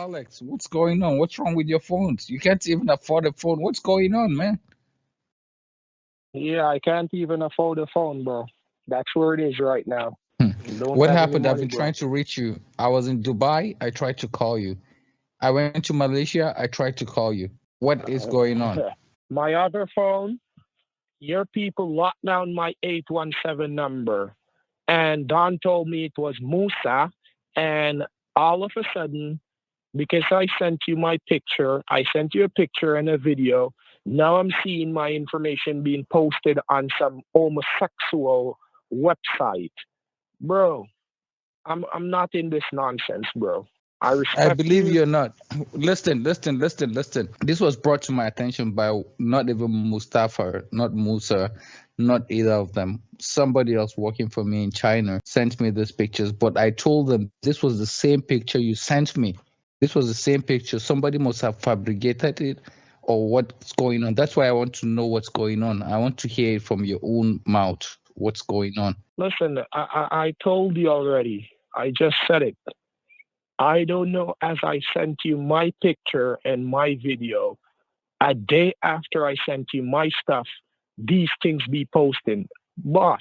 Alex, what's going on? What's wrong with your phones? You can't even afford a phone. What's going on, man? Yeah, I can't even afford a phone, bro. That's where it is right now. Hmm. Don't What have any happened? I've money, been trying bro. to reach you. I was in Dubai. I tried to call you. I went to Malaysia. I tried to call you. What is going on? My other phone, your people locked down my 817 number. And Don told me it was Musa. And all of a sudden, because I sent you my picture, I sent you a picture and a video. Now I'm seeing my information being posted on some homosexual website. Bro, I'm not in this nonsense, bro. I I respect believe you. you're not. Listen. This was brought to my attention by not even Mustafa, not Musa, not either of them. Somebody else working for me in China sent me these pictures, but I told them this was the same picture you sent me. This was the same picture. Somebody must have fabricated it or what's going on. That's why I want to know what's going on. I want to hear it from your own mouth. What's going on? Listen, I told you already. I just said it. I don't know as I sent you my picture and my video. A day after I sent you my stuff, these things be posting. Boss,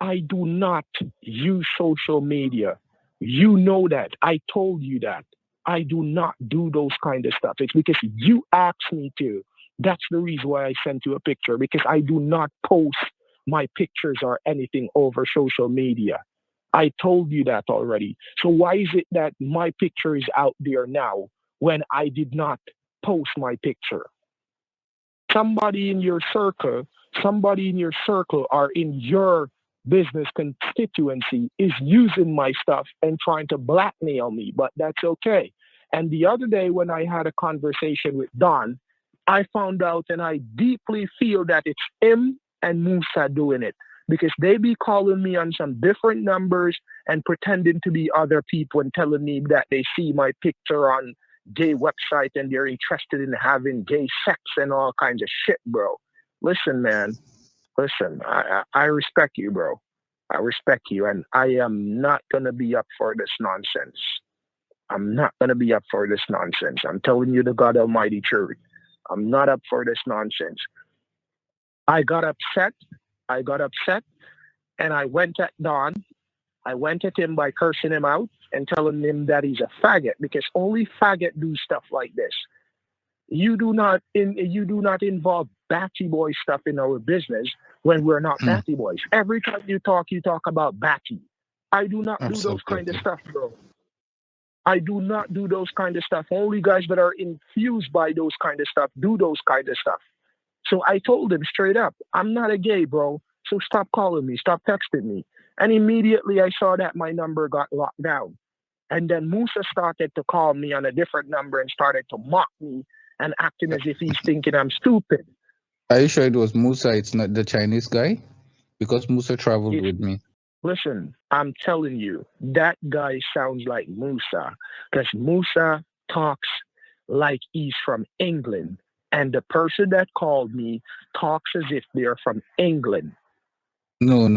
I do not use social media. You know that. I told you that. I do not do those kind of stuff. It's because you asked me to. That's the reason why I sent you a picture, because I do not post my pictures or anything over social media. I told you that already. So why is it that my picture is out there now when I did not post my picture? Somebody in your circle, somebody in your circle or in your business constituency is using my stuff and trying to blackmail me, but that's okay. And the other day when I had a conversation with Don, I found out and I deeply feel that it's him and Musa doing it because they be calling me on some different numbers and pretending to be other people and telling me that they see my picture on gay website and they're interested in having gay sex and all kinds of shit, bro. Listen, man. Listen, I respect you, bro. I respect you, and I am not gonna be up for this nonsense. I'm not gonna be up for this nonsense. I'm telling you the God Almighty truth. I'm not up for this nonsense. I got upset. I got upset, and I went at Don. I went at him by cursing him out and telling him that he's a faggot because only faggot do stuff like this. You do not involve Batty boy stuff in our business when we're not Mm, Batty boys. Every time you talk about Batty. I do not do those kind of absolutely. stuff, bro. I do not do those kind of stuff. Only guys that are infused by those kind of stuff do those kind of stuff. So I told him straight up, I'm not a gay, bro. So stop calling me, stop texting me. And immediately I saw that my number got locked down. And then Musa started to call me on a different number and started to mock me and acting as if he's thinking I'm stupid. Are you sure it was Musa? It's not the Chinese guy? Because Musa traveled It's with me. Listen, I'm telling you, that guy sounds like Musa because Musa talks like he's from England. And the person that called me talks as if they're from England. No.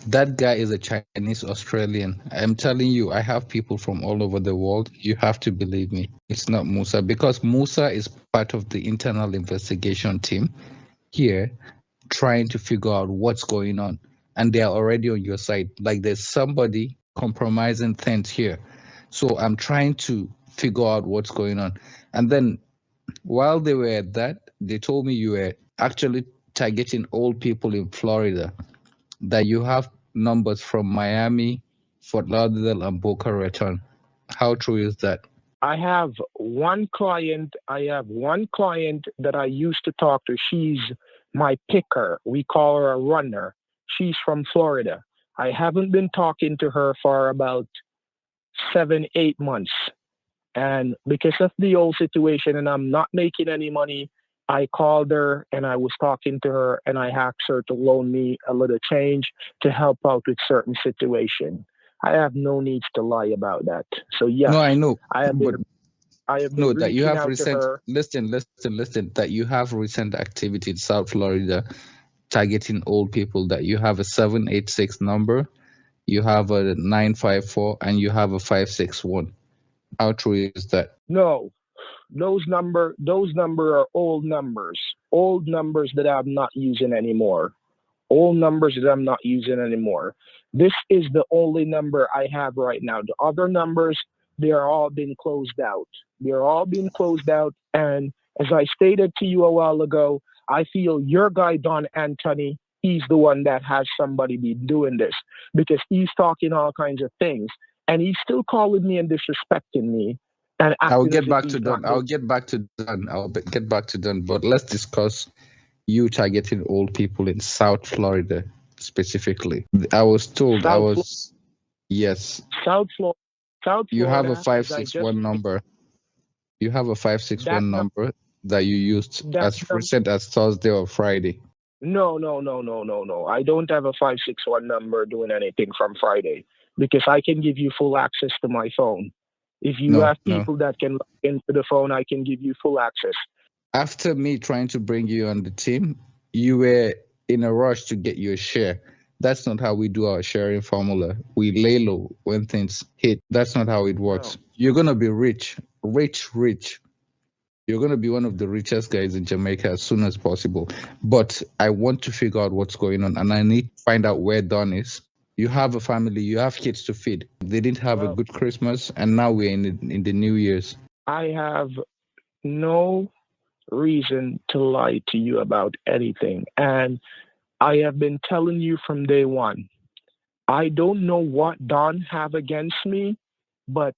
That guy is a Chinese Australian. I'm telling you, I have people from all over the world. You have to believe me. It's not Musa because Musa is part of the internal investigation team here trying to figure out what's going on. And they are already on your side. Like there's somebody compromising things here. So I'm trying to figure out what's going on. And then while they were at that, they told me you were actually targeting old people in Florida, that you have numbers from Miami, Fort Lauderdale, and Boca Raton. How true is that? I have one client that I used to talk to. She's my picker. We call her a runner. She's from Florida. I haven't been talking to her for about 7, 8 months. And because of the old situation and I'm not making any money, I called her and I was talking to her and I asked her to loan me a little change to help out with certain situation. I have no needs to lie about that. So yes, No, I know, I have but been I have been no, that you reaching have out to recent, her. listen, that you have recent activity in South Florida targeting old people, that you have a 786 number, you have a 954, and you have a 561. How true is that? No, those number are old numbers that I'm not using anymore. All numbers that I'm not using anymore. This is the only number I have right now. The other numbers, they're all been closed out. They're all been closed out. And as I stated to you a while ago, I feel your guy Don Anthony, he's the one that has somebody be doing this because he's talking all kinds of things and he's still calling me and disrespecting me and I'll acting as get if back he's to not Don. doing. I'll get back to Don. Get back to Don. But let's discuss you targeting old people in South Florida specifically. I was told. South Yes. South Florida, South You have a Florida, five as I six just one number. You have a five six that one num- number that you used that as num- recent as Thursday or Friday. no, no, no, no, no, no. I don't have a 561 number doing anything from Friday because I can give you full access to my phone. If you No, have no. people that can log into the phone, I can give you full access. After me trying to bring you on the team, you were in a rush to get your share. That's not how we do our sharing formula. We lay low when things hit. That's not how it No. works. You're gonna be rich, rich, rich. You're gonna be one of the richest guys in Jamaica as soon as possible. But I want to figure out what's going on, and I need to find out where Don is. You have a family, you have kids to feed. They didn't have a Well, good Christmas, and now we're in the New Year's. I have no reason to lie to you about anything. And I have been telling you from day one. I don't know what Don have against me, but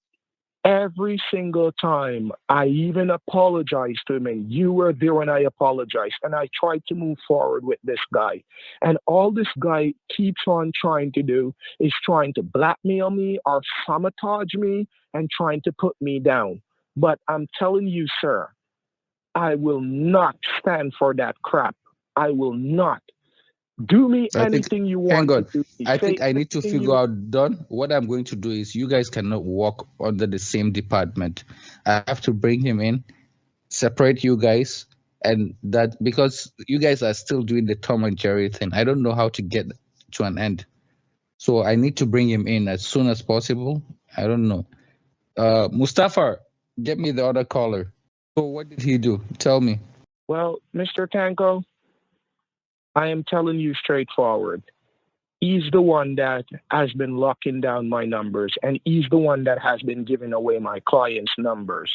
every single time I even apologized to him, and you were there when I apologized, and I tried to move forward with this guy. And all this guy keeps on trying to do is trying to blackmail me or sabotage me and trying to put me down. But I'm telling you, sir, I will not stand for that crap. I will not. Do me I think, anything you hang want to on. do. I Say think I need to anything figure you. out, Don, what I'm going to do is you guys cannot work under the same department. I have to bring him in, separate you guys, and that because you guys are still doing the Tom and Jerry thing. I don't know how to get to an end. So I need to bring him in as soon as possible. I don't know. Mustafa, get me the other caller. So what did he do? Tell me. Well, Mr. Tanko, I am telling you straightforward. He's the one that has been locking down my numbers, and he's the one that has been giving away my clients' numbers.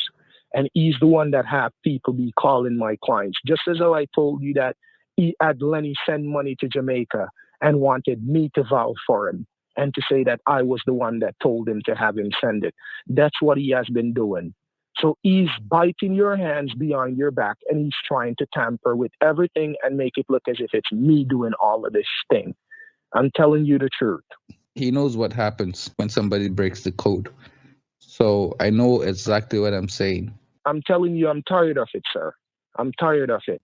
And he's the one that have people be calling my clients. Just as though I told you that he had Lenny send money to Jamaica and wanted me to vouch for him and to say that I was the one that told him to have him send it. That's what he has been doing. So he's biting your hands behind your back and he's trying to tamper with everything and make it look as if it's me doing all of this thing. I'm telling you the truth. He knows what happens when somebody breaks the code. So I know exactly what I'm saying. I'm telling you, I'm tired of it, sir. I'm tired of it.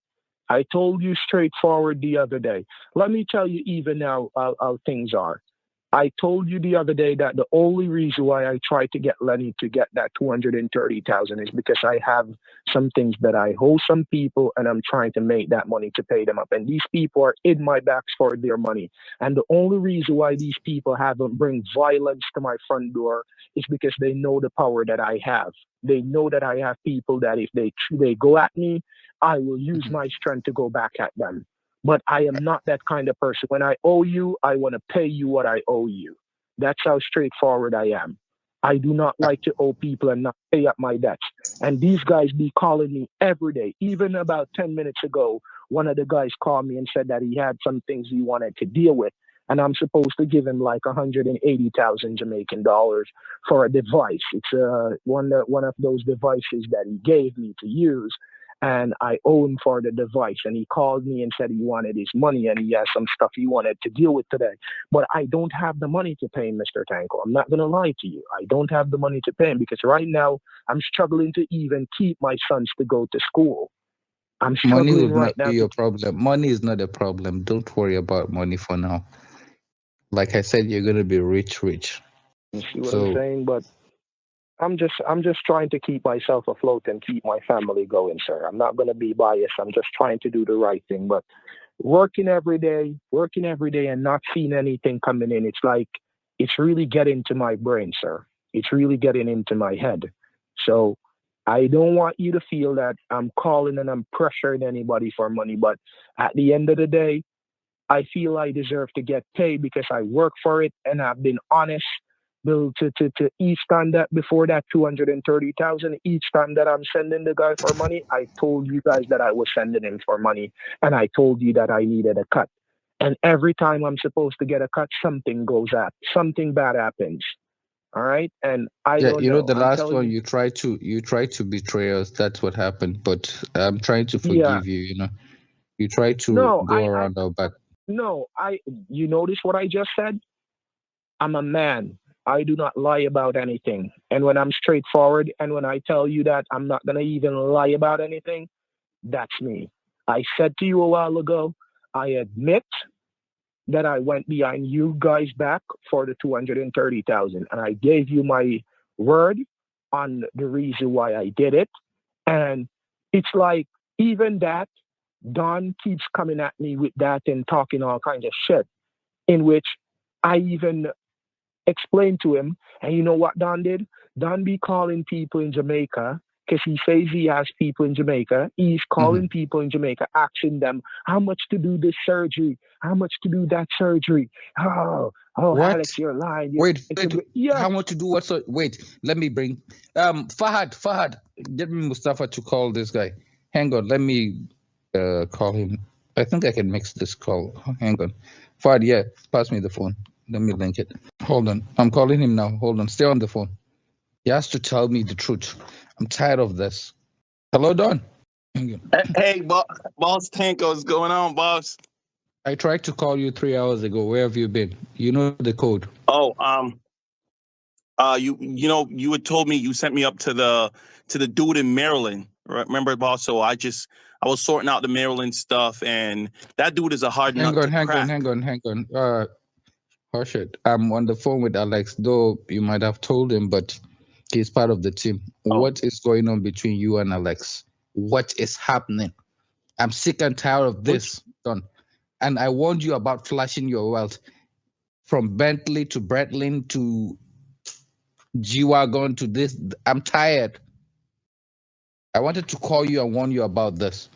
I told you straightforward the other day. Let me tell you even now how things are. I told you the other day that the only reason why I tried to get Lenny to get that 230,000 is because I have some things that I owe some people and I'm trying to make that money to pay them up. And these people are in my backs for their money. And the only reason why these people haven't bring violence to my front door is because they know the power that I have. They know that I have people that if they go at me, I will use Mhm. my strength to go back at them. But I am not that kind of person. When I owe you, I want to pay you what I owe you. That's how straightforward I am. I do not I- like to owe people and not pay up my debts. And these guys be calling me every day. Even about 10 minutes ago, one of the guys called me and said that he had some things he wanted to deal with. And I'm supposed to give him like 180,000 Jamaican dollars for a device. It's one of those devices that he gave me to use and I owe him for the device. And he called me and said he wanted his money and he has some stuff he wanted to deal with today. But I don't have the money to pay him, Mr. Tanko. I'm not going to lie to you. I don't have the money to pay him because right now I'm struggling to even keep my sons to go to school. I'm Money struggling would right not now be to your problem. Money is not a problem. Don't worry about money for now. Like I said, you're gonna be rich, rich. see what I'm So saying. But I'm just trying to keep myself afloat and keep my family going, sir. I'm not going to be biased. I'm just trying to do the right thing. But working every day and not seeing anything coming in, it's like it's really getting to my brain, sir. It's really getting into my head. So I don't want you to feel that I'm calling and I'm pressuring anybody for money. But at the end of the day, I feel I deserve to get paid because I work for it and I've been honest. Bill, to each time that before that 230,000, each time that I'm sending the guy for money, I told you guys that I was sending him for money, and I told you that I needed a cut. And every time I'm supposed to get a cut, something goes up, something bad happens. All right, and I Yeah, don't you know know. the I'm last telling one you, you try to betray us. That's what happened. But I'm trying to yeah, forgive you. You know, you try to no, go around our back. no, you notice what I just said? I'm a man. I do not lie about anything. And when I'm straightforward and when I tell you that I'm not going to even lie about anything, that's me. I said to you a while ago, I admit that I went behind you guys back for the 230,000 and I gave you my word on the reason why I did it. And it's like even that Don keeps coming at me with that and talking all kinds of shit in which I even explained to him. And you know what Don did? Don be calling people in Jamaica because he says he has people in Jamaica. He's Hmm. calling people in Jamaica, asking them how much to do this surgery, how much to do that surgery. Oh, Alex, What? you're lying. Wait, It's wait. yes. How much to do what? So wait, let me bring Fahad. Get me Mustafa to call this guy. Hang on, let me call him. I think I can mix this call. Hang on, Fahad. Yeah, pass me the phone. Let me link it. Hold on, I'm calling him now. Hold on, stay on the phone. He has to tell me the truth. I'm tired of this. Hello, Don. Hang on. Hey, boss Tanko, what's going on, boss? I tried to call you 3 hours ago. Where have you been? You know the code. Oh, you had told me you sent me up to the dude in Maryland. Remember, boss? So I was sorting out the Maryland stuff, and that dude is a hard Hang nut on, to hang on, crack. hang on, hang on. Hush it. I'm on the phone with Alex, though you might have told him, but he's part of the team. Oh, What is going on between you and Alex? What is happening? I'm sick and tired of which this, Don. And I warned you about flashing your wealth from Bentley to Breitling to G Wagon to this. I'm tired. I wanted to call you and warn you about this.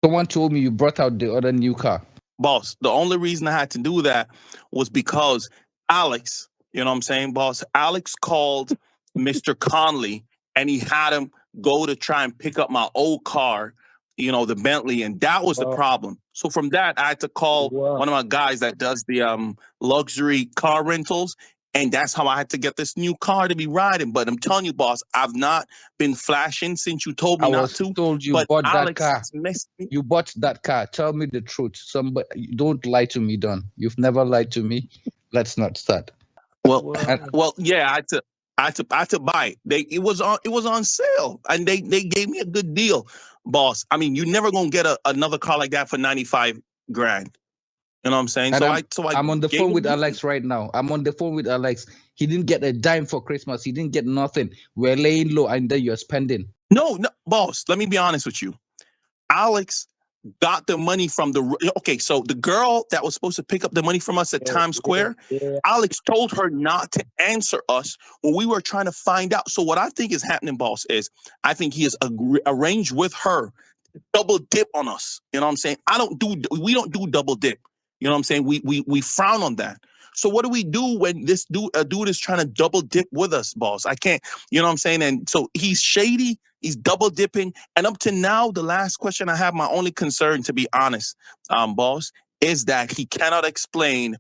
Someone told me you brought out the other new car. boss? The only reason I had to do that was because Alex, you know what I'm saying, boss? Alex called Mr. Conley, and he had him go to try and pick up my old car, the Bentley, and that was the Uh, problem. So from that, I had to call wow. one of my guys that does the luxury car rentals, and that's how I had to get this new car to be riding. But I'm telling you, boss, I've not been flashing since you told I me not was to. told you But bought that Alex car. has messed me. You bought that car. Tell me the truth. Somebody, don't lie to me, Don. You've never lied to me. Let's not start. Well, And Wow. yeah, I had to buy it. It was on sale, and they gave me a good deal, boss. I mean, you're never gonna get another car like that for 95 grand. You know what I'm saying? and So I I'm on the gave phone him with the money. Alex right now. I'm on the phone with Alex. He didn't get a dime for Christmas. He didn't get nothing. We're laying low, and then you're spending. No, no, boss. Let me be honest with you. Alex got the money from the okay. So the girl that was supposed to pick up the money from us at Yeah, Times yeah, Square, yeah. Alex told her not to answer us when we were trying to find out. So what I think is happening, boss, is I think he has arranged with her double dip on us. You know what I'm saying? We don't do double dip. You know what I'm saying? We frown on that. So what do we do when this dude is trying to double dip with us, boss? I can't, you know what I'm saying? And so he's shady, he's double dipping. And up to now, the last question I have, my only concern, to be honest, boss, is that he cannot explain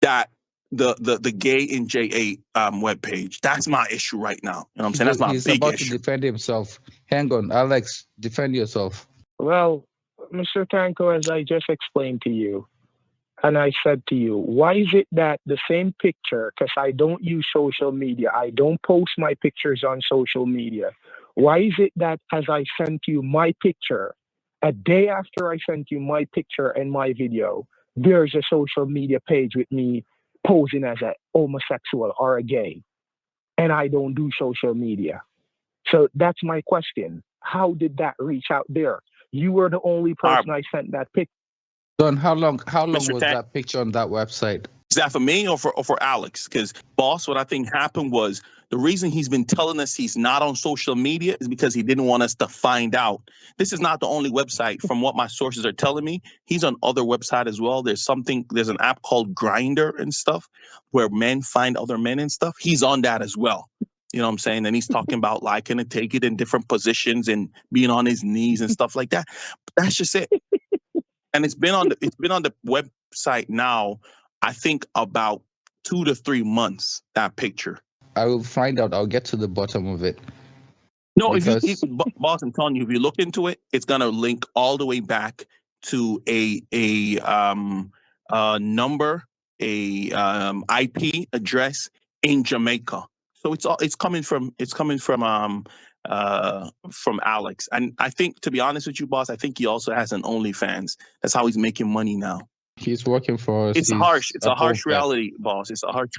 that the gay in J8 webpage. That's my issue right now. You know what I'm saying? That's my He's big about to issue. defend himself. Hang on, Alex. Defend yourself. Well, Mr. Tanko, as I just explained to you, and I said to you, why is it that the same picture, because I don't use social media, I don't post my pictures on social media. Why is it that as I sent you my picture, a day after I sent you my picture and my video, there's a social media page with me posing as a homosexual or a gay, and I don't do social media. So that's my question. How did that reach out there? You were the only All right, person I sent that picture. Don, how long Mr. was Tank. that picture on that website? Is that for me or for Alex? Because boss, what I think happened was the reason he's been telling us he's not on social media is because he didn't want us to find out. This is not the only website. From what my sources are telling me, he's on other websites as well. There's an app called Grinder and stuff where men find other men and stuff. He's on that as well. You know what I'm saying? And he's talking about liking to take it in different positions and being on his knees and stuff like that. But that's just it. And it's been on the website now, I think about 2 to 3 months, that picture. I will find out. I'll get to the bottom of it. No, Because- if you boss, I'm telling you, if you look into it, it's gonna link all the way back to a number, IP address in Jamaica. So it's coming from Alex. And I think, to be honest with you, boss, I think he also has an OnlyFans. That's how he's making money now. He's working for us. It's harsh. It's a harsh reality, boss. It's a harsh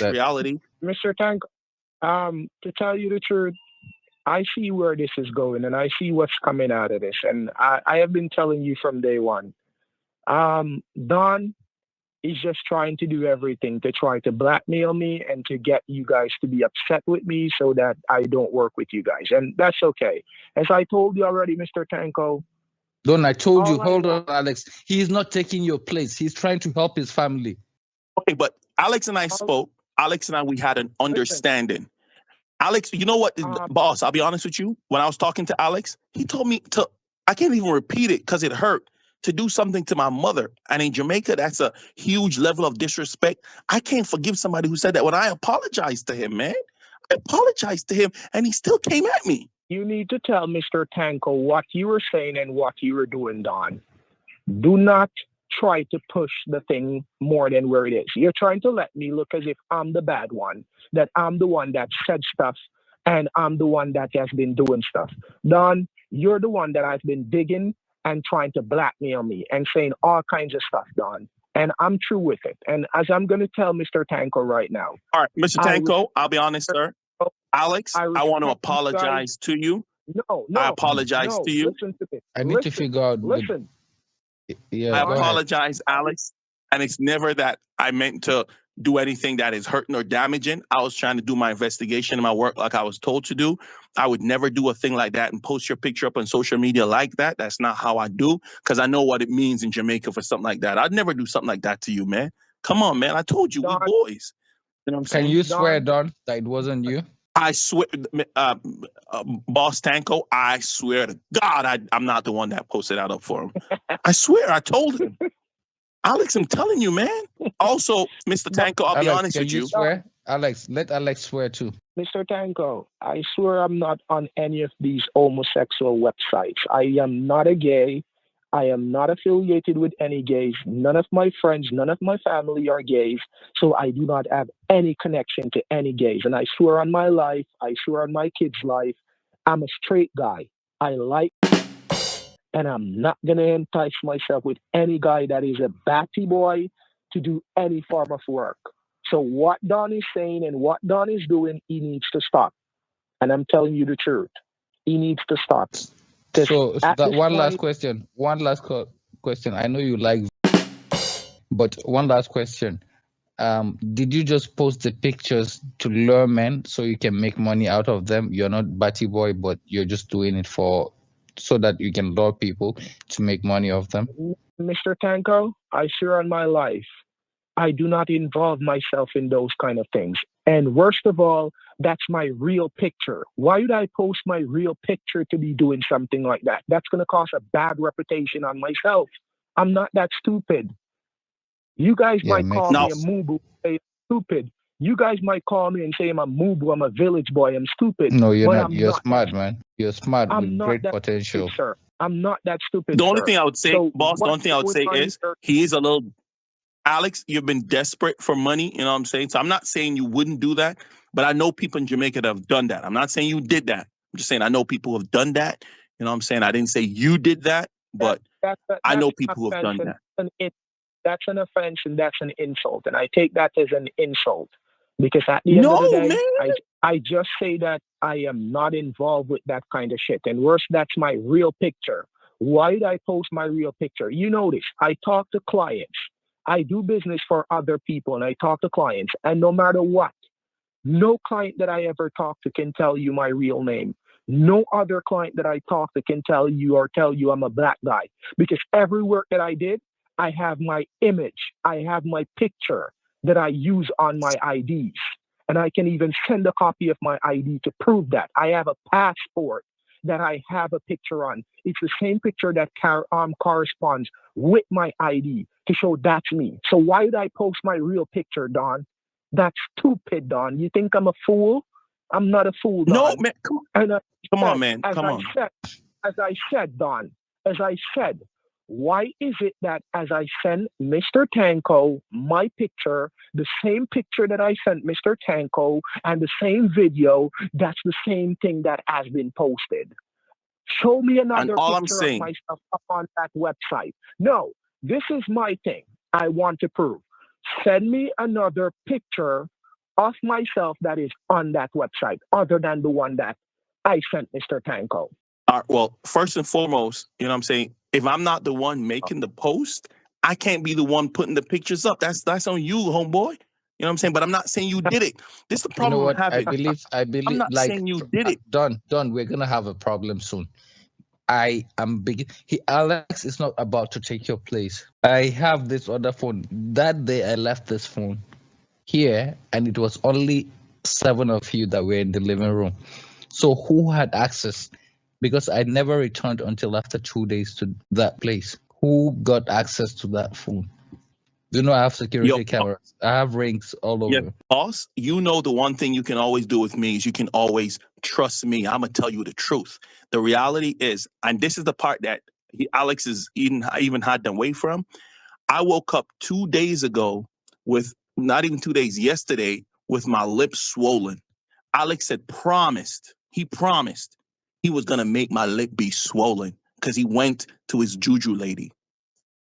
reality. Mr. Tanko, to tell you the truth, I see where this is going and I see what's coming out of this. And I have been telling you from day one. Don is just trying to do everything to try to blackmail me and to get you guys to be upset with me so that I don't work with you guys. And that's okay. As I told you already, Mr. Tanko. Don, I told you, hold on, Alex. He's not taking your place. He's trying to help his family. Okay, but Alex and I spoke. Alex and I, we had an understanding. Alex, you know what, boss, I'll be honest with you. When I was talking to Alex, he told me I can't even repeat it because it hurt, to do something to my mother. And in Jamaica, that's a huge level of disrespect. I can't forgive somebody who said that. When I apologized to him, man, I apologized to him and he still came at me. You need to tell Mr. Tanko what you were saying and what you were doing, Don. Do not try to push the thing more than where it is. You're trying to let me look as if I'm the bad one, that I'm the one that said stuff and I'm the one that has been doing stuff. Don, you're the one that has been digging and trying to blackmail me and saying all kinds of stuff, Don. And I'm true with it. And as I'm going to tell Mr. Tanko right now. All right, Mr. Tanko, I'll be honest, sir. Alex, I want to apologize to you. No. I apologize to you. Listen to this. I need to figure out. Listen. I apologize, Alex. And it's never that I meant to do anything that is hurting or damaging. I was trying to do my investigation and my work like I was told to do. I would never do a thing like that and post your picture up on social media like that. That's not how I do, because I know what it means in Jamaica for something like that. I'd never do something like that to you, man. Come on, man. I told you, Don, we boys. You know what I'm saying? Can you swear, Don, that it wasn't you? I swear, Boss Tanko, I swear to God, I'm not the one that posted that up for him. I swear, I told him. Alex, I'm telling you, man. Also, Mr. Tanko, I'll be honest with you. Swear? Alex, let Alex swear too. Mr. Tanko, I swear I'm not on any of these homosexual websites. I am not a gay. I am not affiliated with any gays. None of my friends, none of my family are gays. So I do not have any connection to any gays. And I swear on my life, I swear on my kid's life, I'm a straight guy. I like, and I'm not going to entice myself with any guy that is a batty boy to do any form of work. So what Don is saying and what Don is doing, he needs to stop. And I'm telling you the truth. He needs to stop. So that one last question. One last question. I know you like, but one last question. Did you just post the pictures to lure men so you can make money out of them? You're not batty boy, but you're just doing it so that you can lure people to make money off them? Mr. Tanko, I swear on my life, I do not involve myself in those kind of things. And worst of all, that's my real picture. Why would I post my real picture to be doing something like that? That's going to cause a bad reputation on myself. I'm not that stupid. You guys might call me a mubu, say stupid. You guys might call me and say I'm a mubu, I'm a village boy, I'm stupid. No, you're not. You're smart, man. You're smart with great potential. Stupid, sir. I'm not that stupid. The only thing I would say, boss, the only thing I would say is he is a little... Alex, you've been desperate for money, you know what I'm saying? So I'm not saying you wouldn't do that, but I know people in Jamaica that have done that. I'm not saying you did that. I'm just saying I know people who have done that. You know what I'm saying? I didn't say you did that, but I know people who have done that. That's an offense and that's an insult. And I take that as an insult. Because at the end of the day, I just say that I am not involved with that kind of shit. And worse, that's my real picture. Why did I post my real picture? You notice, I talk to clients. I do business for other people and I talk to clients. And no matter what, no client that I ever talk to can tell you my real name. No other client that I talk to can tell you or tell you I'm a black guy. Because every work that I did, I have my image, I have my picture that I use on my IDs. And I can even send a copy of my ID to prove that. I have a passport that I have a picture on. It's the same picture that corresponds with my ID to show that's me. So why would I post my real picture, Don? That's stupid, Don. You think I'm a fool? I'm not a fool, Don. No, man. Come on, man. As Come I on. said, Don, as I said, why is it that as I send Mr. Tanko my picture, the same picture that I sent Mr. Tanko and the same video, that's the same thing that has been posted? Show me another picture of myself up on that website. No, this is my thing. I want to prove. Send me another picture of myself that is on that website other than the one that I sent Mr. Tanko. Well, first and foremost, you know what I'm saying? If I'm not the one making the post, I can't be the one putting the pictures up. That's on you, homeboy. You know what I'm saying? But I'm not saying you did it. This is the problem You know what? I'm having. I believe, I'm not like, saying you did it. Don, we're gonna have a problem soon. I am big. Alex is not about to take your place. I have this other phone. That day I left this phone here, and it was only 7 of you that were in the living room. So who had access? Because I never returned until after 2 days to that place. Who got access to that phone? You know, I have security cameras. I have rings all over. Yeah, boss, you know the one thing you can always do with me is you can always trust me. I'm going to tell you the truth. The reality is, and this is the part that Alex is even hiding away from. I woke up 2 days ago with, not even 2 days, yesterday, with my lips swollen. Alex had promised, he was going to make my lip be swollen because he went to his juju lady.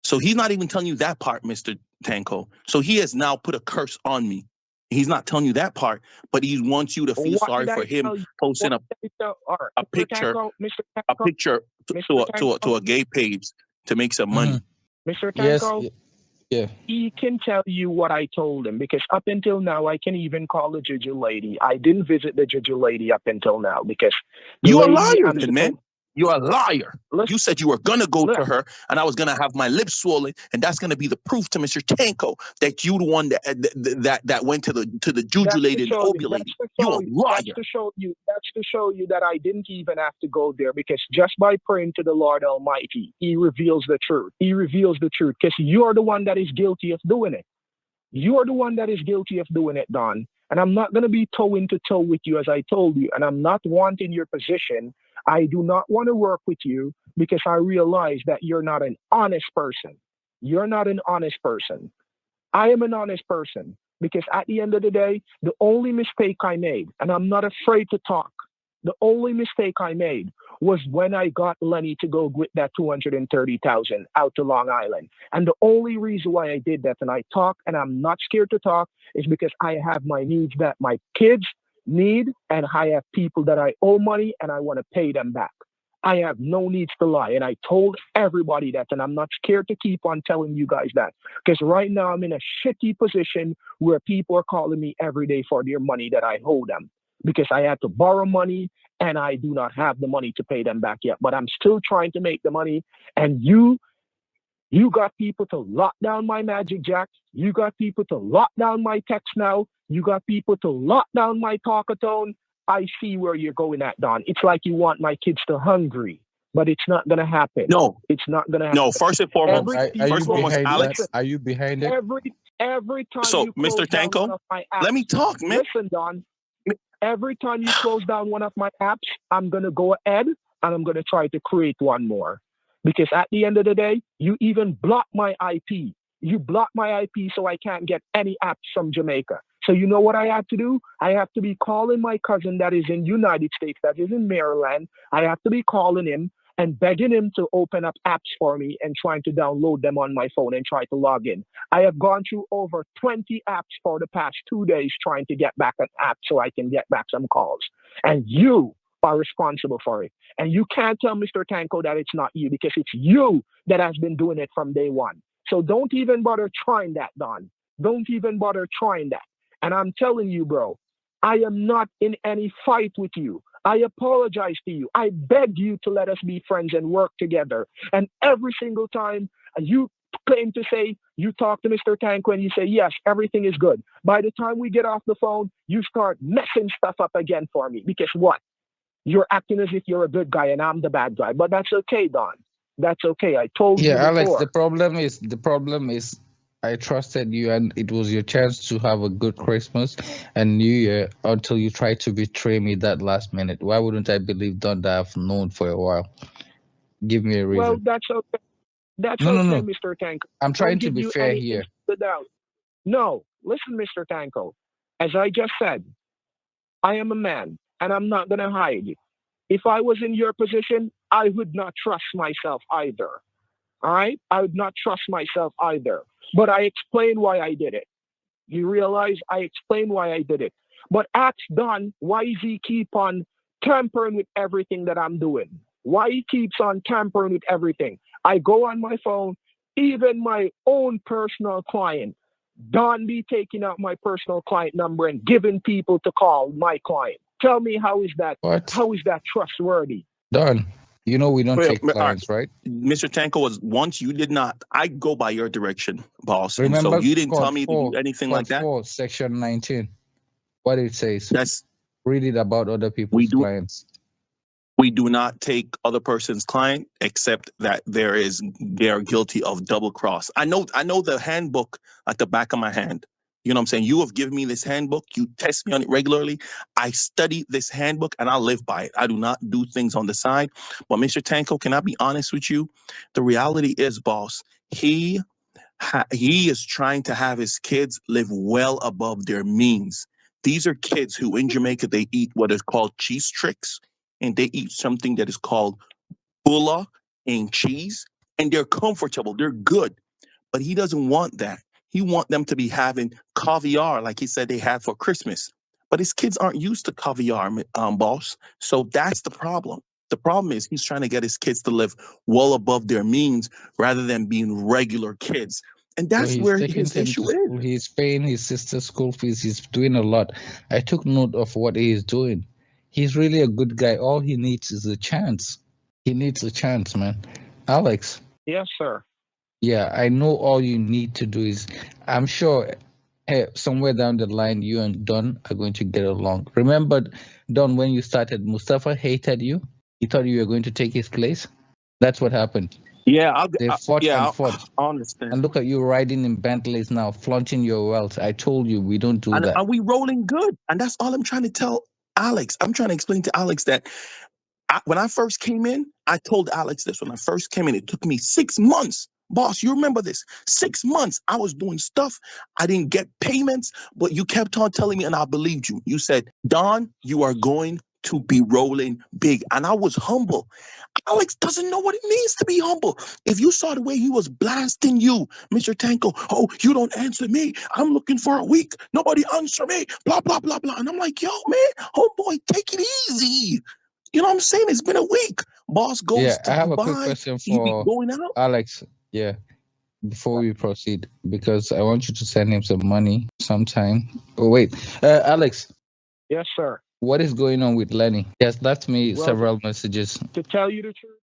So he's not even telling you that part, Mr. Tanko. So he has now put a curse on me. He's not telling you that part, but he wants you to feel sorry for him posting a picture to a gay page to make some money. Mr. Tanko, yeah. He can tell you what I told him because up until now, I can even call the juju lady. I didn't visit the juju lady up until now because you're a liar, man. You're a liar. You said you were going to go to her and I was going to have my lips swollen. And that's going to be the proof to Mr. Tanko that you the one that went to the juju lady and ovulated. You're a liar. That's to show you that I didn't even have to go there because just by praying to the Lord Almighty, he reveals the truth. He reveals the truth because you're the one that is guilty of doing it. You're the one that is guilty of doing it, Don. And I'm not going to be toe into toe with you as I told you. And I'm not wanting your position. I do not want to work with you because I realize that you're not an honest person. You're not an honest person. I am an honest person because at the end of the day, the only mistake I made, and I'm not afraid to talk, the only mistake I made was when I got Lenny to go with that 230,000 out to Long Island. And the only reason why I did that, and I talk, and I'm not scared to talk, is because I have my needs that my kids need, and I have people that I owe money, and I want to pay them back. I have no needs to lie, and I told everybody that, and I'm not scared to keep on telling you guys that, because right now I'm in a shitty position where people are calling me every day for their money that I owe them, because I had to borrow money, and I do not have the money to pay them back yet, but I'm still trying to make the money, and you got people to lock down my Magic Jack. You got people to lock down my text now. You got people to lock down my talkatone. I see where you're going at, Don. It's like you want my kids to hungry, but it's not going to happen. No. It's not going to happen. No, first and foremost, Alex, are you behind it? Every time so, you close Mr. down Tanko, one of my apps, let me talk, man. Listen, Don. Every time you close down one of my apps, I'm going to go ahead and I'm going to try to create one more. Because at the end of the day, you even block my IP. You block my IP so I can't get any apps from Jamaica. So you know what I have to do? I have to be calling my cousin that is in the United States, that is in Maryland. I have to be calling him and begging him to open up apps for me and trying to download them on my phone and try to log in. I have gone through over 20 apps for the past 2 days trying to get back an app so I can get back some calls. And you are responsible for it. And you can't tell Mr. Tanko that it's not you because it's you that has been doing it from day one. So don't even bother trying that, Don. Don't even bother trying that. And I'm telling you, bro, I am not in any fight with you. I apologize to you. I beg you to let us be friends and work together. And every single time you claim to say you talk to Mr. Tanko and you say, yes, everything is good. By the time we get off the phone, you start messing stuff up again for me. Because what? You're acting as if you're a good guy and I'm the bad guy. But that's okay, Don. That's okay. I told you Yeah, Alex, before. the problem is I trusted you and it was your chance to have a good Christmas and New Year until you tried to betray me that last minute. Why wouldn't I believe Don that I've known for a while? Give me a reason. Well, that's okay. That's No, okay, no. Mr. Tanko. I'm Don't trying to give be you fair anything here. to the doubt. No, listen, Mr. Tanko. As I just said, I am a man and I'm not going to hide it. If I was in your position, I would not trust myself either. All right? I would not trust myself either. But I explain why I did it. You realize I explain why I did it. But ask Don, why does he keep on tampering with everything that I'm doing? Why he keeps on tampering with everything? I go on my phone, even my own personal client. Don be taking out my personal client number and giving people to call my client. Tell me how is that? What? How is that trustworthy? Don, you know we don't Well, take clients, right? Mr. Tanko was once you did not. I go by your direction, boss. And so Remember you didn't tell Code me to 4, do anything Code like that. 4, Section 19. What it says. That's Read it about other we people's do. clients. We do not take other person's client except that they are guilty of double cross. I know the handbook at the back of my hand. You know what I'm saying? You have given me this handbook. You test me on it regularly. I study this handbook and I live by it. I do not do things on the side. But Mr. Tanko, can I be honest with you? The reality is, boss, he he is trying to have his kids live well above their means. These are kids who in Jamaica they eat what is called cheese tricks and they eat something that is called bulla and cheese and they're comfortable, they're good, but he doesn't want that. He want them to be having caviar like he said they had for Christmas. But his kids aren't used to caviar, boss. So that's the problem. The problem is he's trying to get his kids to live well above their means rather than being regular kids. And So that's he's where taking his them to issue is. school. He's paying his sister's school fees. He's doing a lot. I took note of what he is doing. He's really a good guy. All he needs is a chance. He needs a chance, man. Alex, Yes, sir. yeah, I know all you need to do is, I'm sure somewhere down the line, you and Don are going to get along. Remember, Don, when you started, Mustafa hated you. He thought you were going to take his place. That's what happened. Yeah, They fought and fought. I understand. And look at you riding in Bentleys now, flaunting your wealth. I told you we don't do And that. are we rolling good? And that's all I'm trying to tell Alex. I'm trying to explain to Alex that when I first came in, I told Alex this. When I first came in, it took me 6 months. Boss, you remember this? 6 months I was doing stuff. I didn't get payments, but you kept on telling me and I believed you. You said, Don, you are going to be rolling big. And I was humble. Alex doesn't know what it means to be humble. If you saw the way he was blasting you, Mr. Tanko, oh, you don't answer me. I'm looking for a week. Nobody answer me. Blah, blah, blah, blah. And I'm like, yo, man, homeboy, take it easy. You know what I'm saying? It's been a week. Boss goes Yeah, to I have a quick Dubai. question He be for going out. Alex. Yeah, before we proceed, because I want you to send him some money sometime. Oh, wait. Alex, Yes, sir. what is going on with Lenny? He has left me Well, several messages. to tell you the truth,